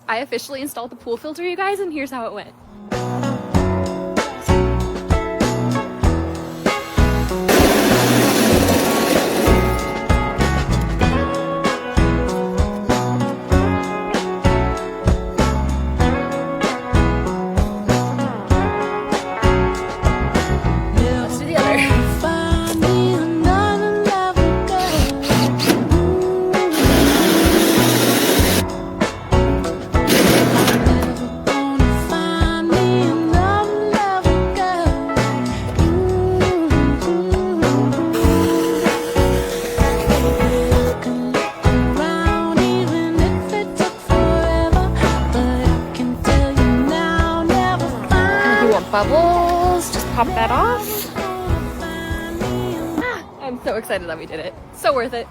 I officially installed the pool filter, you guys, and here's how it went. Let's do the other. Bubbles, just pop that off. I'm so excited that we did it. So worth it.